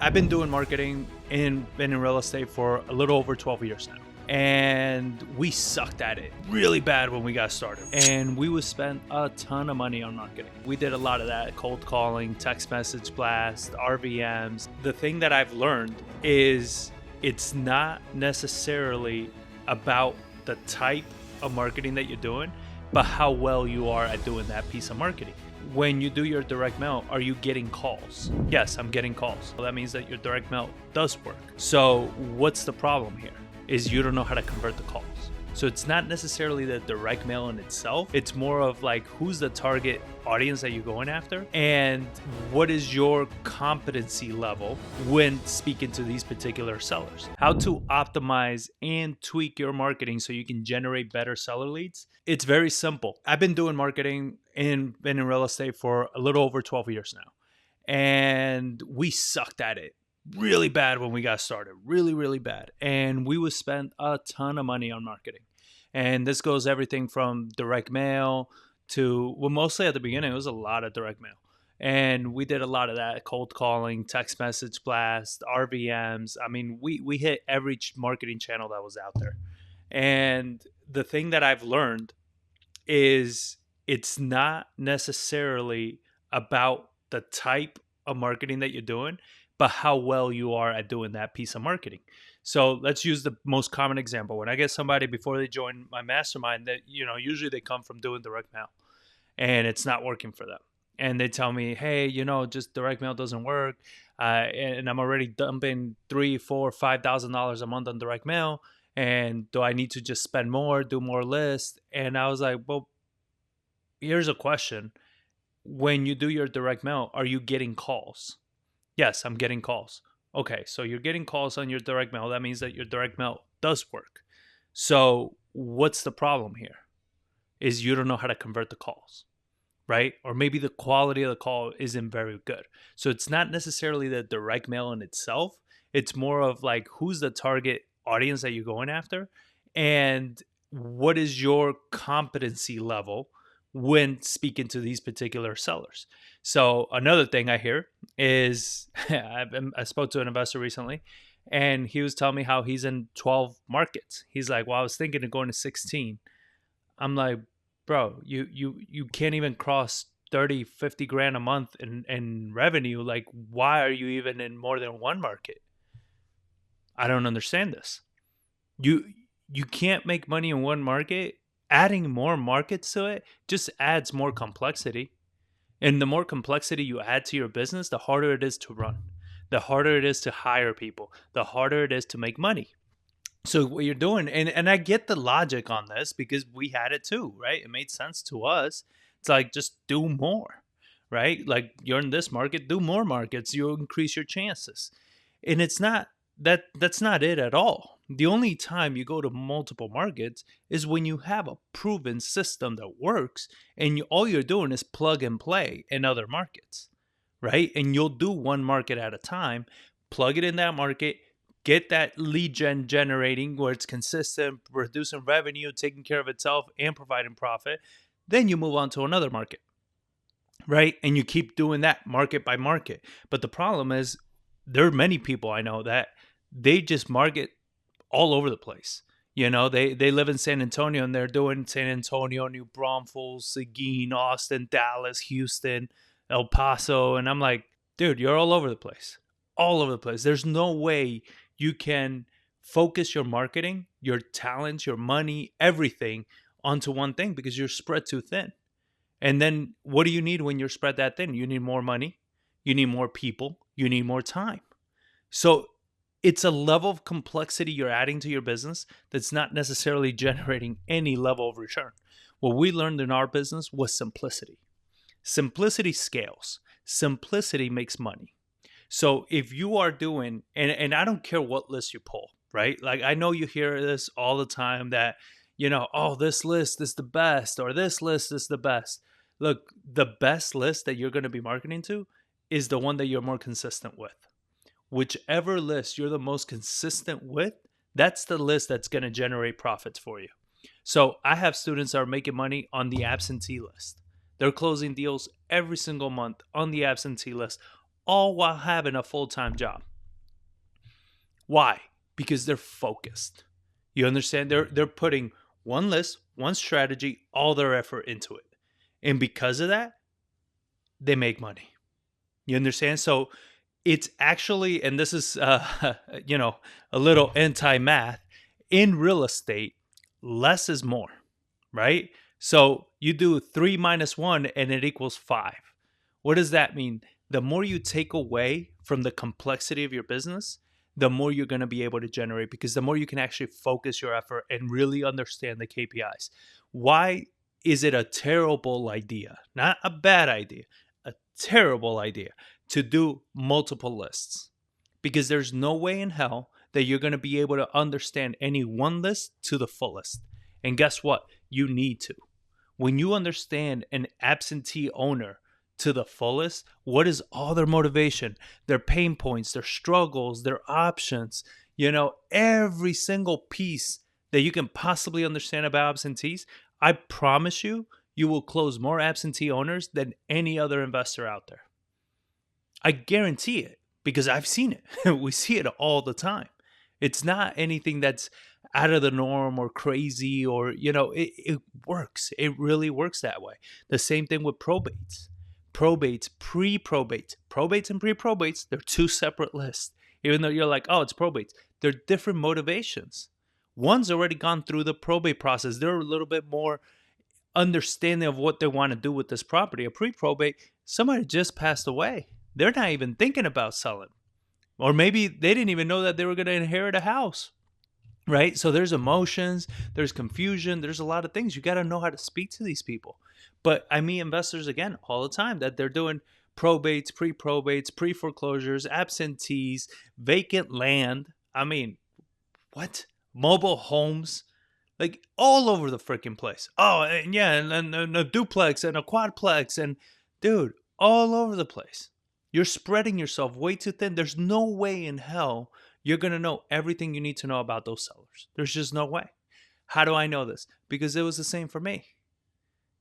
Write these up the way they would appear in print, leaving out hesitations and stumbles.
I've been doing marketing and been in real estate for a little over 12 years now. And we sucked at it really bad when we got started. And we would spend a ton of money on marketing. We did a lot of that: cold calling, text message blast, RVMs. The thing that I've learned is it's not necessarily about the type of marketing that you're doing, but how well you are at doing that piece of marketing. When you do your direct mail, are you getting calls? Yes, I'm getting calls. Well, that means that your direct mail does work. So what's the problem here? Is you don't know how to convert the calls. So it's not necessarily the direct mail in itself. It's more of like, who's the target audience that you're going after? And what is your competency level when speaking to these particular sellers? How to optimize and tweak your marketing so you can generate better seller leads? It's very simple. I've been doing marketing and been in real estate for a little over 12 years now. And we sucked at it really bad when we got started, really bad. And we would spend a ton of money on marketing. And this goes everything from direct mail to, well, mostly at the beginning, it was a lot of direct mail. And we did a lot of that: cold calling, text message blast, RVMs. I mean, we hit every marketing channel that was out there. And the thing that I've learned is it's not necessarily about the type of marketing that you're doing, but how well you are at doing that piece of marketing. So let's use the most common example. When I get somebody before they join my mastermind, that, usually they come from doing direct mail and it's not working for them. And they tell me, hey, just direct mail doesn't work. And I'm already dumping $3,000, $4,000, $5,000 a month on direct mail. And do I need to just spend more, do more lists? And I was like, well, here's a question. When you do your direct mail, are you getting calls? Yes, I'm getting calls. Okay, so you're getting calls on your direct mail. That means that your direct mail does work. So what's the problem here? Is you don't know how to convert the calls, right? Or maybe the quality of the call isn't very good. So it's not necessarily the direct mail in itself. It's more of like, who's the target audience that you're going after? And what is your competency level when speaking to these particular sellers? So another thing I hear is, I spoke to an investor recently, and he was telling me how he's in 12 markets. He's like, well, I was thinking of going to 16. I'm like, bro, you can't even cross 30, 50 grand a month in revenue. Like, why are you even in more than one market? I don't understand this. You can't make money in one market. Adding more markets to it just adds more complexity. And the more complexity you add to your business, the harder it is to run, the harder it is to hire people, the harder it is to make money. So what you're doing, and I get the logic on this because we had it too, right? It made sense to us. It's like, just do more, right? Like, you're in this market, do more markets, you'll increase your chances. And it's not that's not it at all. The only time you go to multiple markets is when you have a proven system that works and all you're doing is plug and play in other markets, right? And you'll do one market at a time, plug it in that market, get that lead generating where it's consistent, producing revenue, taking care of itself and providing profit. Then you move on to another market, right? And you keep doing that market by market. But the problem is, there are many people I know that they just market all over the place. They live in San Antonio and they're doing San Antonio, New Braunfels, Seguin, Austin, Dallas, Houston, El Paso. And I'm like, dude, you're all over the place. All over the place. There's no way you can focus your marketing, your talents, your money, everything onto one thing because you're spread too thin. And then what do you need when you're spread that thin? You need more money. You need more people. You need more time. So it's a level of complexity you're adding to your business that's not necessarily generating any level of return. What we learned in our business was simplicity. Simplicity scales. Simplicity makes money. So if you are doing, and I don't care what list you pull, right? Like, I know you hear this all the time that, oh, this list is the best, or this list is the best. Look, the best list that you're going to be marketing to is the one that you're more consistent with. Whichever list you're the most consistent with, that's the list that's going to generate profits for you. So I have students that are making money on the absentee list. They're closing deals every single month on the absentee list, all while having a full-time job. Why? Because they're focused. You understand? They're putting one list, one strategy, all their effort into it. And because of that, they make money. You understand? So it's actually, and this is a little anti-math, in real estate, less is more, right? So you do 3 minus 1 and it equals 5. What does that mean? The more you take away from the complexity of your business, the more you're going to be able to generate, because the more you can actually focus your effort and really understand the KPIs. Why is it a terrible idea? Not a bad idea, a terrible idea to do multiple lists, because there's no way in hell that you're going to be able to understand any one list to the fullest. And guess what? You need to. When you understand an absentee owner to the fullest, what is all their motivation, their pain points, their struggles, their options, every single piece that you can possibly understand about absentees, I promise you, you will close more absentee owners than any other investor out there. I guarantee it, because I've seen it. We see it all the time. It's not anything that's out of the norm or crazy, or, it works. It really works that way. The same thing with probates. Probates, pre-probates. Probates and pre-probates, they're two separate lists. Even though you're like, oh, it's probates. They're different motivations. One's already gone through the probate process. They're a little bit more understanding of what they want to do with this property. A pre-probate, somebody just passed away. They're not even thinking about selling. Or maybe they didn't even know that they were going to inherit a house, right? So there's emotions, there's confusion, there's a lot of things. You got to know how to speak to these people. But I meet investors, again, all the time that they're doing probates, pre-probates, pre-foreclosures, absentees, vacant land. I mean, what? Mobile homes, like all over the freaking place. Oh, and yeah, and a duplex and a quadplex, and dude, all over the place. You're spreading yourself way too thin. There's no way in hell you're going to know everything you need to know about those sellers. There's just no way. How do I know this? Because it was the same for me.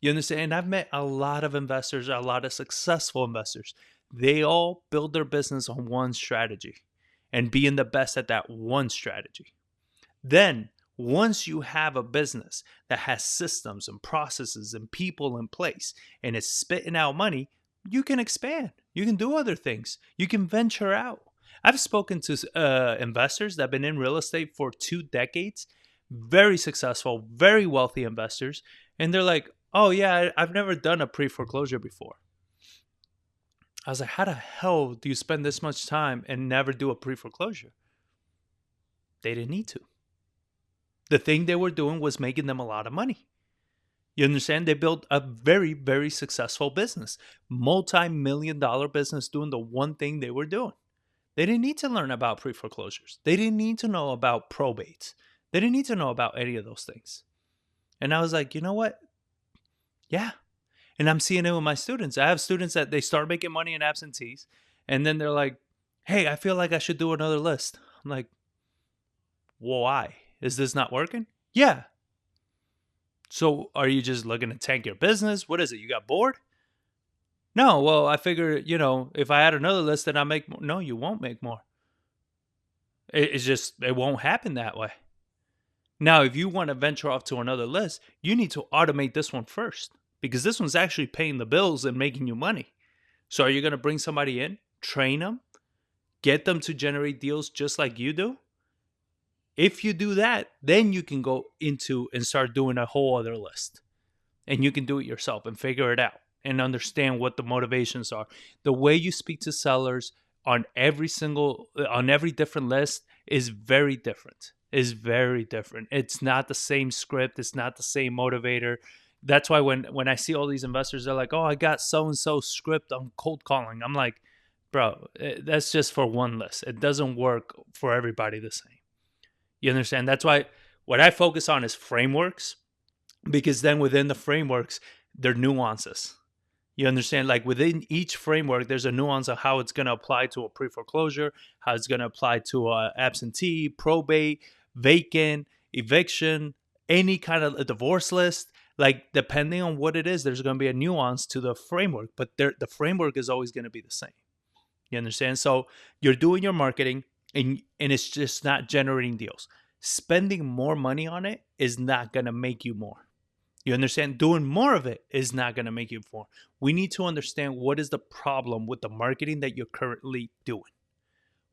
You understand? And I've met a lot of investors, a lot of successful investors. They all build their business on one strategy and being the best at that one strategy. Then, once you have a business that has systems and processes and people in place and it's spitting out money, you can expand. You can do other things. You can venture out. I've spoken to investors that have been in real estate for 2 decades, very successful, very wealthy investors. And they're like, oh yeah, I've never done a pre-foreclosure before. I was like, how the hell do you spend this much time and never do a pre-foreclosure? They didn't need to. The thing they were doing was making them a lot of money. You understand? They built a very, very successful business, multi-million-dollar business doing the one thing they were doing. They didn't need to learn about pre-foreclosures. They didn't need to know about probates. They didn't need to know about any of those things. And I was like, you know what? Yeah. And I'm seeing it with my students. I have students that they start making money in absentees, and then they're like, hey, I feel like I should do another list. I'm like, well, why? Is this not working? Yeah. So are you just looking to tank your business? What is it? You got bored? No, well, I figure, if I add another list, then I make more. No, you won't make more. It's just, it won't happen that way. Now, if you want to venture off to another list, you need to automate this one first, because this one's actually paying the bills and making you money. So are you going to bring somebody in, train them, get them to generate deals just like you do? If you do that, then you can go into and start doing a whole other list. And you can do it yourself and figure it out and understand what the motivations are. The way you speak to sellers on every different list is very different. It's not the same script. It's not the same motivator. That's why when I see all these investors, they're like, oh, I got so-and-so script on cold calling. I'm like, bro, that's just for one list. It doesn't work for everybody the same. You understand? That's why what I focus on is frameworks, because then within the frameworks, there are nuances. You understand? Like within each framework, there's a nuance of how it's going to apply to a pre-foreclosure, how it's going to apply to a absentee, probate, vacant, eviction, any kind of a divorce list. Like depending on what it is, there's going to be a nuance to the framework, but the framework is always going to be the same. You understand? So you're doing your marketing, and it's just not generating deals. Spending more money on it is not going to make you more. You understand? Doing more of it is not going to make you more. We need to understand what is the problem with the marketing that you're currently doing.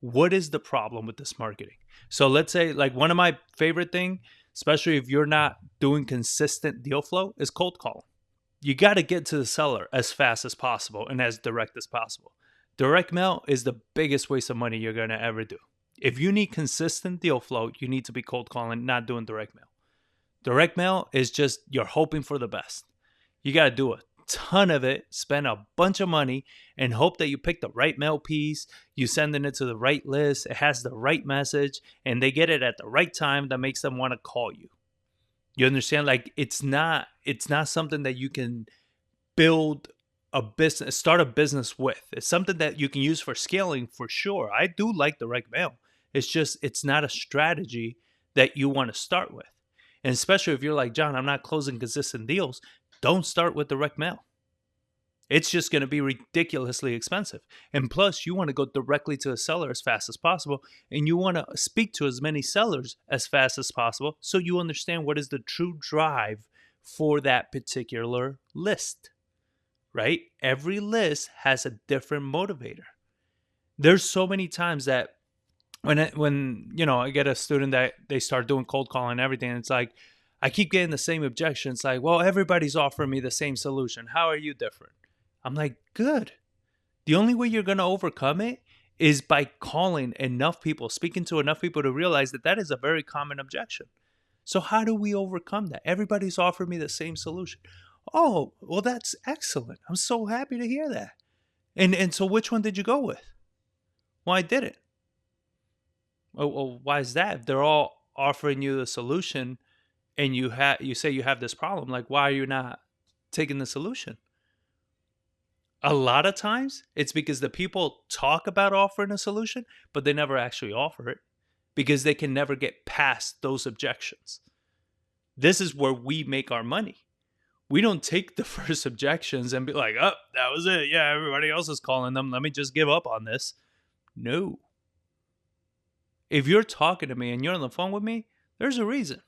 What is the problem with this marketing? So let's say, like, one of my favorite thing, especially if you're not doing consistent deal flow, is cold calling. You got to get to the seller as fast as possible and as direct as possible. Direct mail is the biggest waste of money you're going to ever do. If you need consistent deal flow, you need to be cold calling, not doing direct mail. Direct mail is just you're hoping for the best. You got to do a ton of it, spend a bunch of money, and hope that you pick the right mail piece. You sending it to the right list. It has the right message, and they get it at the right time that makes them want to call you. You understand? Like, it's not something that you can build a business, start a business with. It's something that you can use for scaling for sure. I do like direct mail. It's not a strategy that you want to start with. And especially if you're like, John, I'm not closing consistent deals, don't start with direct mail. It's just going to be ridiculously expensive. And plus, you want to go directly to a seller as fast as possible. And you want to speak to as many sellers as fast as possible so you understand what is the true drive for that particular list, right? Every list has a different motivator. There's so many times that when I get a student that they start doing cold calling and everything, and it's like, I keep getting the same objection. It's like, well, everybody's offering me the same solution. How are you different? I'm like, good. The only way you're going to overcome it is by calling enough people, speaking to enough people to realize that that is a very common objection. So how do we overcome that? Everybody's offering me the same solution. Oh, well, that's excellent. I'm so happy to hear that. And so which one did you go with? Well, I didn't. Well, why is that? If they're all offering you the solution and you say you have this problem, like, why are you not taking the solution? A lot of times it's because the people talk about offering a solution, but they never actually offer it because they can never get past those objections. This is where we make our money. We don't take the first objections and be like, oh, that was it. Yeah, everybody else is calling them. Let me just give up on this. No. If you're talking to me and you're on the phone with me, there's a reason.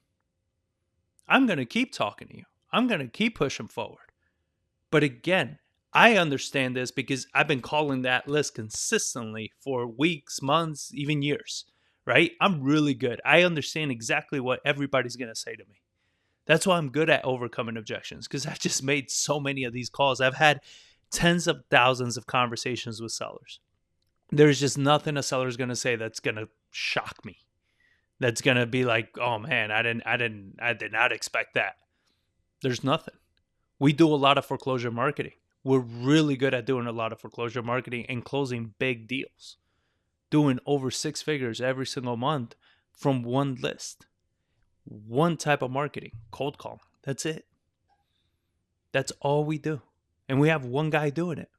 I'm going to keep talking to you. I'm going to keep pushing forward. But again, I understand this because I've been calling that list consistently for weeks, months, even years, right? I'm really good. I understand exactly what everybody's going to say to me. That's why I'm good at overcoming objections, because I've just made so many of these calls. I've had tens of thousands of conversations with sellers. There's just nothing a seller's going to say that's going to shock me. That's going to be like, oh man, I did not expect that. There's nothing. We do a lot of foreclosure marketing. We're really good at doing a lot of foreclosure marketing and closing big deals. Doing over 6 figures every single month from one list. One type of marketing, cold calling. That's it. That's all we do. And we have one guy doing it.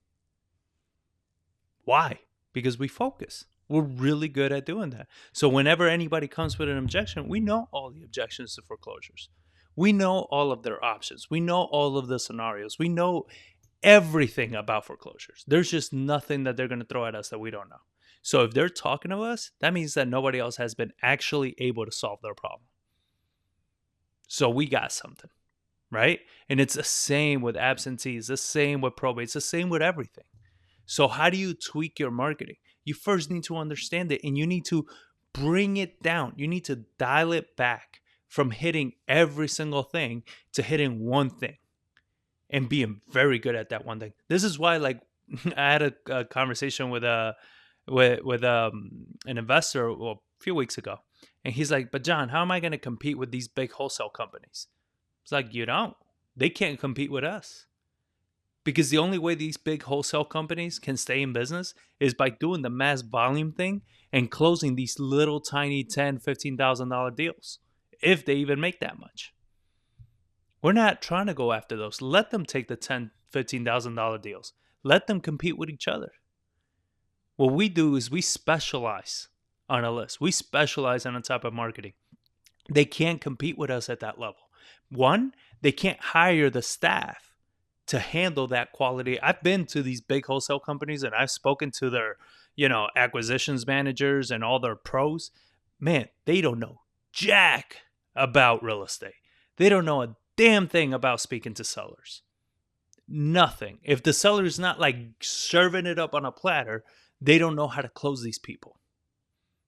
Why? Because we focus. We're really good at doing that. So whenever anybody comes with an objection, we know all the objections to foreclosures. We know all of their options. We know all of the scenarios. We know everything about foreclosures. There's just nothing that they're going to throw at us that we don't know. So if they're talking to us, that means that nobody else has been actually able to solve their problem. So we got something, right? And it's the same with absentees, the same with probates, the same with everything. So how do you tweak your marketing? You first need to understand it, and you need to bring it down. You need to dial it back from hitting every single thing to hitting one thing and being very good at that one thing. This is why, like, I had a conversation with an investor a few weeks ago, and he's like, but John, how am I going to compete with these big wholesale companies? It's like, you don't. They can't compete with us. Because the only way these big wholesale companies can stay in business is by doing the mass volume thing and closing these little tiny $10,000, $15,000 deals, if they even make that much. We're not trying to go after those. Let them take the $10,000, $15,000 deals. Let them compete with each other. What we do is we specialize on a list. We specialize on a type of marketing. They can't compete with us at that level. One, they can't hire the staff to handle that quality. I've been to these big wholesale companies and I've spoken to acquisitions managers and all their pros, man, they don't know jack about real estate. They don't know a damn thing about speaking to sellers. Nothing. If the seller's not like serving it up on a platter, they don't know how to close these people.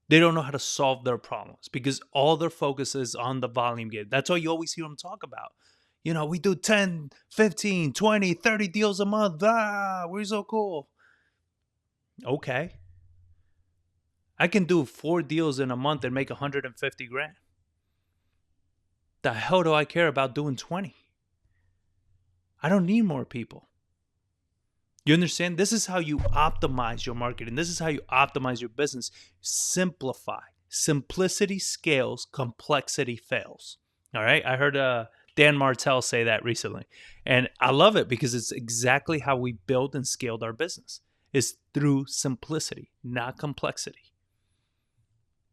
They don't know how to solve their problems because all their focus is on the volume game. That's all you always hear them talk about. We do 10, 15, 20, 30 deals a month. We're so cool. Okay. I can do 4 deals in a month and make 150 grand. The hell do I care about doing 20? I don't need more people. You understand? This is how you optimize your marketing. This is how you optimize your business. Simplify. Simplicity scales, complexity fails. All right? I heard Dan Martell say that recently. And I love it because it's exactly how we built and scaled our business. It's through simplicity, not complexity.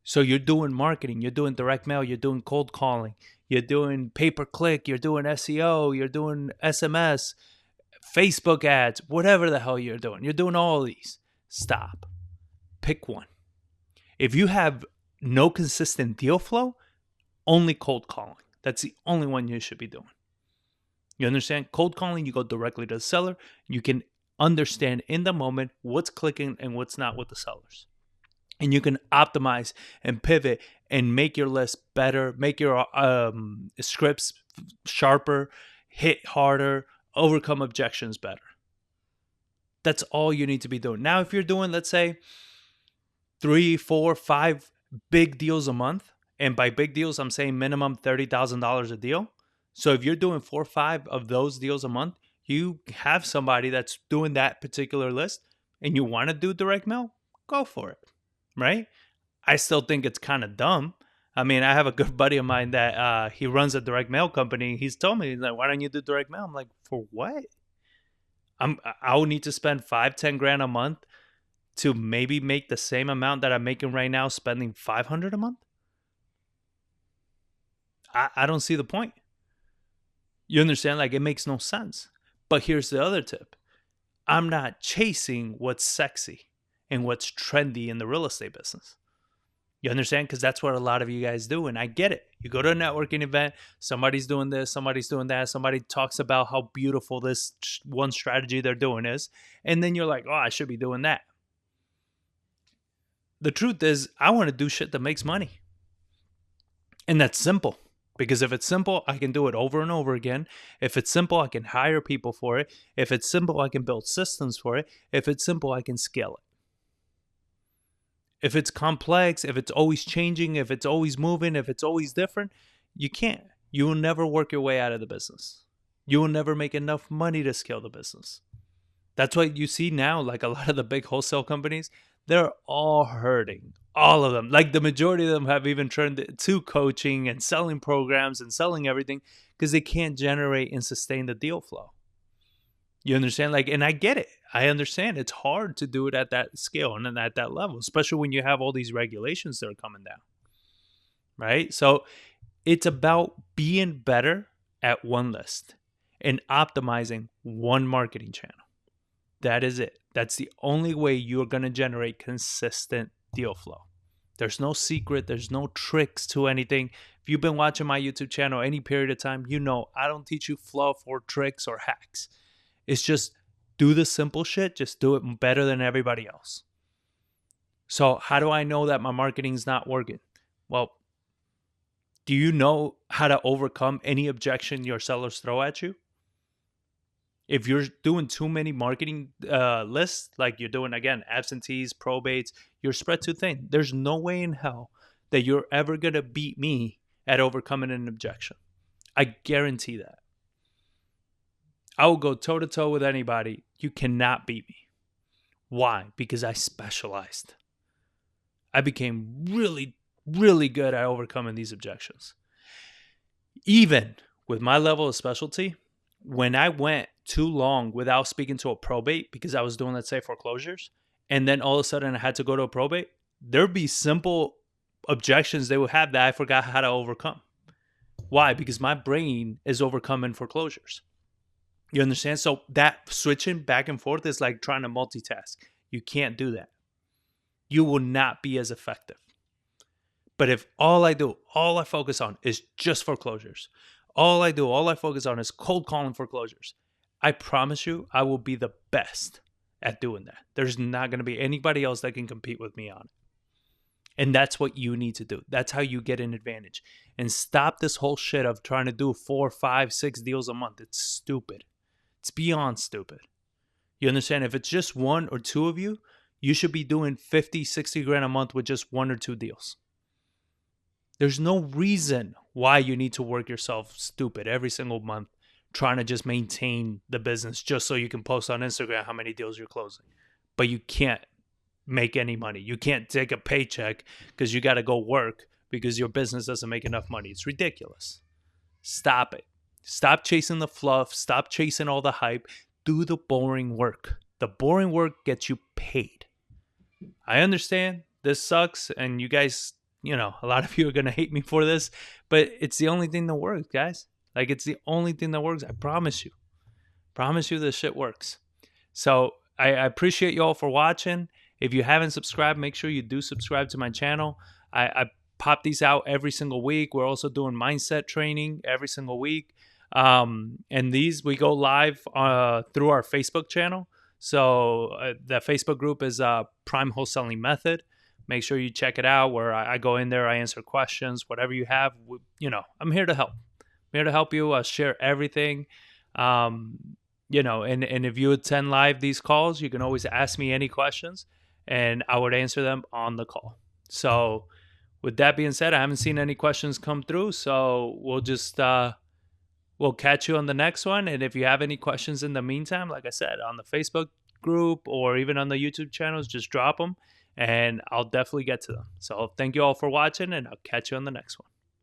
So you're doing marketing, you're doing direct mail, you're doing cold calling, you're doing pay-per-click, you're doing SEO, you're doing SMS, Facebook ads, whatever the hell you're doing. You're doing all of these. Stop. Pick one. If you have no consistent deal flow, only cold calling. That's the only one you should be doing. You understand? Cold calling, you go directly to the seller. You can understand in the moment what's clicking and what's not with the sellers. And you can optimize and pivot and make your list better, make your scripts sharper, hit harder, overcome objections better. That's all you need to be doing. Now, if you're doing, let's say, 3, 4, 5 big deals a month, and by big deals, I'm saying minimum $30,000 a deal. So if you're doing 4 or 5 of those deals a month, you have somebody that's doing that particular list and you want to do direct mail, go for it, right? I still think it's kind of dumb. I mean, I have a good buddy of mine that he runs a direct mail company. He's told me, he's like, why don't you do direct mail? I'm like, for what? I'll need to spend 5-10 grand a month to maybe make the same amount that I'm making right now, spending $500 a month. I don't see the point. You understand? Like, it makes no sense. But here's the other tip. I'm not chasing what's sexy and what's trendy in the real estate business. You understand? Because that's what a lot of you guys do. And I get it. You go to a networking event, somebody's doing this, somebody's doing that. Somebody talks about how beautiful this one strategy they're doing is. And then you're like, oh, I should be doing that. The truth is, I want to do shit that makes money. And that's simple. Because if it's simple, I can do it over and over again. If it's simple, I can hire people for it. If it's simple, I can build systems for it. If it's simple, I can scale it. If it's complex, if it's always changing, if it's always moving, if it's always different, you can't. You will never work your way out of the business. You will never make enough money to scale the business. That's why you see now, like a lot of the big wholesale companies, they're all hurting. All of them. Like the majority of them have even turned to coaching and selling programs and selling everything because they can't generate and sustain the deal flow. You understand? Like, and I get it. I understand it's hard to do it at that scale and at that level, especially when you have all these regulations that are coming down. Right? So it's about being better at one list and optimizing one marketing channel. That is it. That's the only way you're going to generate consistent deal flow. There's no secret. There's no tricks to anything. If you've been watching my YouTube channel any period of time, you know I don't teach you fluff or tricks or hacks. It's just do the simple shit. Just do it better than everybody else. So how do I know that my marketing's not working? Well, do you know how to overcome any objection your sellers throw at you? If you're doing too many marketing lists, like you're doing, again, absentees, probates, you're spread too thin. There's no way in hell that you're ever going to beat me at overcoming an objection. I guarantee that. I will go toe-to-toe with anybody. You cannot beat me. Why? Because I specialized. I became really, really good at overcoming these objections. Even with my level of specialty, when I went too long without speaking to a probate because I was doing, let's say, foreclosures, and then all of a sudden I had to go to a probate, there'd be simple objections they would have that I forgot how to overcome. Why? Because my brain is overcoming foreclosures. You understand? So that switching back and forth is like trying to multitask. You can't do that. you will not be as effective. But if all I focus on is just foreclosures, all I focus on is cold calling foreclosures, I promise you, I will be the best at doing that. There's not going to be anybody else that can compete with me on it. And that's what you need to do. That's how you get an advantage. And stop this whole shit of trying to do 4, 5, 6 deals a month. It's stupid. It's beyond stupid. You understand? If it's just 1 or 2 of you, you should be doing 50, 60 grand a month with just 1 or 2 deals. There's no reason why you need to work yourself stupid every single month trying to just maintain the business just so you can post on Instagram how many deals you're closing. But you can't make any money. You can't take a paycheck because you got to go work because your business doesn't make enough money. It's ridiculous. Stop it. Stop chasing the fluff. Stop chasing all the hype. Do the boring work. The boring work gets you paid. I understand this sucks, and you guys, a lot of you are going to hate me for this, but it's the only thing that works, guys. Like, it's the only thing that works. I promise you. Promise you this shit works. So I appreciate you all for watching. If you haven't subscribed, make sure you do subscribe to my channel. I pop these out every single week. We're also doing mindset training every single week. And these, we go live through our Facebook channel. So the Facebook group is Prime Wholesaling Method. Make sure you check it out where I go in there. I answer questions, whatever you have. I'm here to help. I'm here to help you share everything. And if you attend live these calls, you can always ask me any questions and I would answer them on the call. So with that being said, I haven't seen any questions come through. So we'll just, we'll catch you on the next one. And if you have any questions in the meantime, like I said, on the Facebook group or even on the YouTube channels, just drop them and I'll definitely get to them. So thank you all for watching and I'll catch you on the next one.